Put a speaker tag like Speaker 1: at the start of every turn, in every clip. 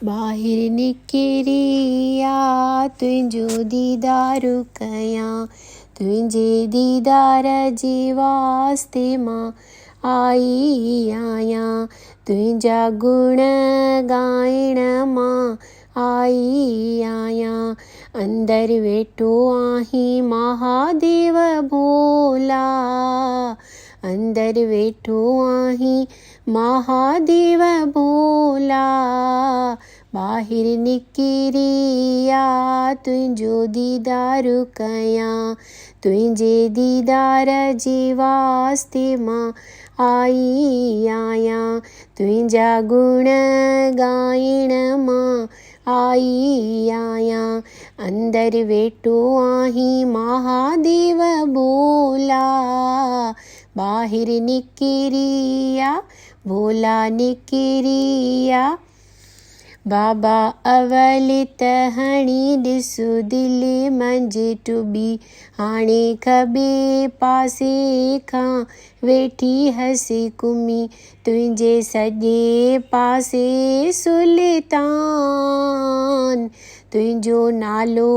Speaker 1: ॿाहिरि निकिरी आ तुंहिंजो दीदारु कयां, तुंहिंजे दीदार जे वास्ते मां आई आहियां, तुंहिंजा गुण ॻाइण मां आई आहियां। अंदरि वेठो आहीं महादेव भोला, अंदरि वेठो आहीं महादेव भोला। ॿाहिरि निकिरी आ तुंहिंजो दीदारु कयां, तुंहिंजे दीदार जे वास्ते मां आई आहियां, तुंहिंजा गुण ॻाइण मां आई आहियां। अंदरि वेठो आहीं महादेव भोला, ॿाहिरि निकिरी आ भोला निकिरी आ। बाबा अवल त हणी ॾिसु दिलि मंझि टुॿी, हाणे खॿे पासे खां वेठी हसी कुमी, तुंहिंजे सॼे पासे सुल्तान, तुंहिंजो नालो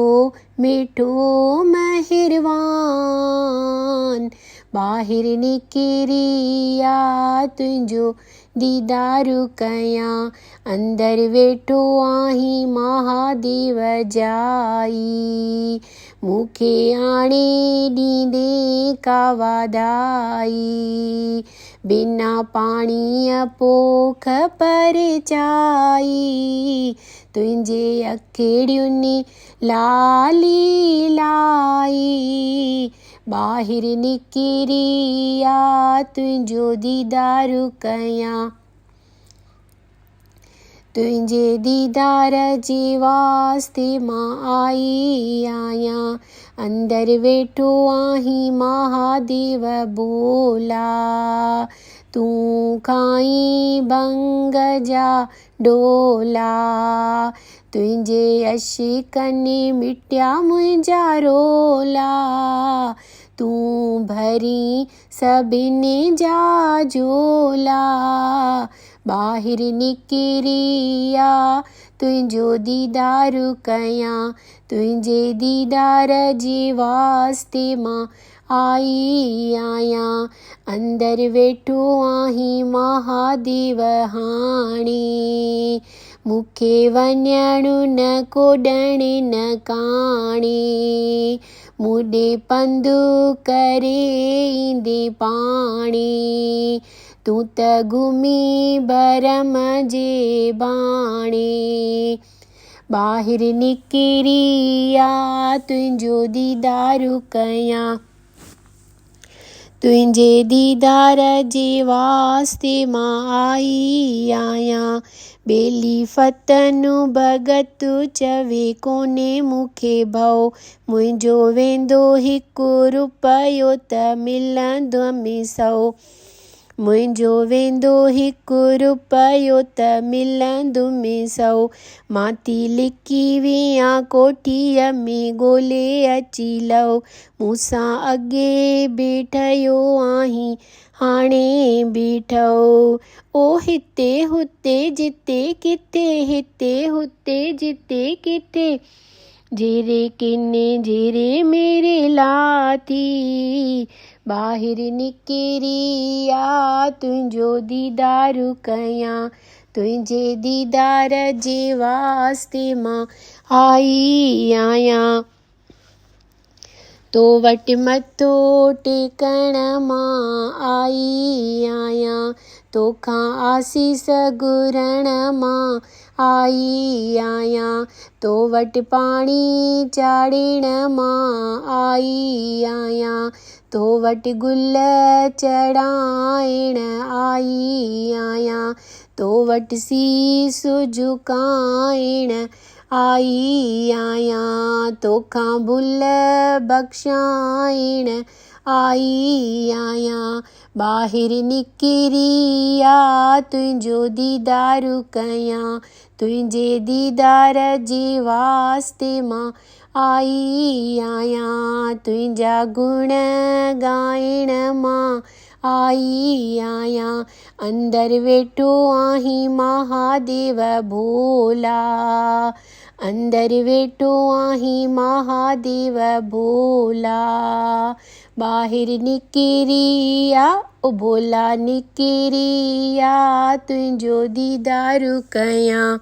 Speaker 1: मिठो महिरबान। ॿाहिरि निकिरी आ तुंहिंजो दीदारु कयां, अंदरि वेठो आहीं महादेव जाई, मूंखे आणे ॾींदे का वाधाई, बिना पाणीअ पोख परचाई, तुंहिंजे अखिड़ियुनि लाली लाई। ॿाहिरि निकिरी आ तुंहिंजो दीदारु कयां, तुंहिंजे दीदार जे वास्ते मां आई आहियां, अंदरि वेठो आहीं महादेव भोला। तूं खाईं भंग जा डोला, तुंहिंजे अशिकनि मिटिया मुंहिंजा रोला, तूं भरी सभिनी जा झोला। ॿाहिरि निकिरी आ तुंहिंजो दीदारु कयां, तुंहिंजे दीदार जे वास्ते मां आई आहियां, अंदरि वेठो आहीं महादेव हाणे, मूंखे वञणु न कोॾण न काणे, मूॾे पंधु करे ईंदे पाणे, तूं त घुमी भरम जे बाणे। ॿाहिरि निकिरी आ तुंहिंजो दीदारु कयां, तुंहिंजे दीदार जे वास्ते मां आई आहियां। ॿेली फतनु भॻत चवे कोन्हे मूंखे भउ, मुंहिंजो वेंदो हिकु रुपयो त मिलंदो में सौ, मुंहिंजो वेंदो हिकु रुपयो त मिलंदो में सौ। मां थी लिकी वियां कोठीअ में ॻोल्हे अची लहो, मूंसां अॻे बीठयो आहीं हाणे बीठो, ओ हिते हुते जिते किथे, हिते हुते जिते किथे, जेरे किने जेरे मेरे लाथी। ॿाहिरि निकिरी आ तुंहिंजो दीदारु कयां, तुंहिंजे दीदार जे वास्ते मां आई आहियां, तो वटि मथो टेकण मां आई आहियां, तोखां आसीस घुरण मां आई आहियां, तो वटि पाणी चाढ़ण मां आई आहियां, तो वटि गुल चढ़ाइण आई आहियां, तो वटि सीस झुकाइण आई आहियां, तोखां भुल बख़्शाइण आई आहियां। ॿाहिरि निकिरी आ तुंहिंजो दीदारु कयां, तुंहिंजे दीदार जे वास्ते मां आई आहियां, तुंहिंजा गुण ॻाइण मां आई आहियां। अंदर वेठो आहीं महादेव भोला, अंदर वेठो आहीं महादेव भोला। ॿाहिरि निकिरी आ ओ भोला निकिरी आ, तुंहिंजो दीदार कयां।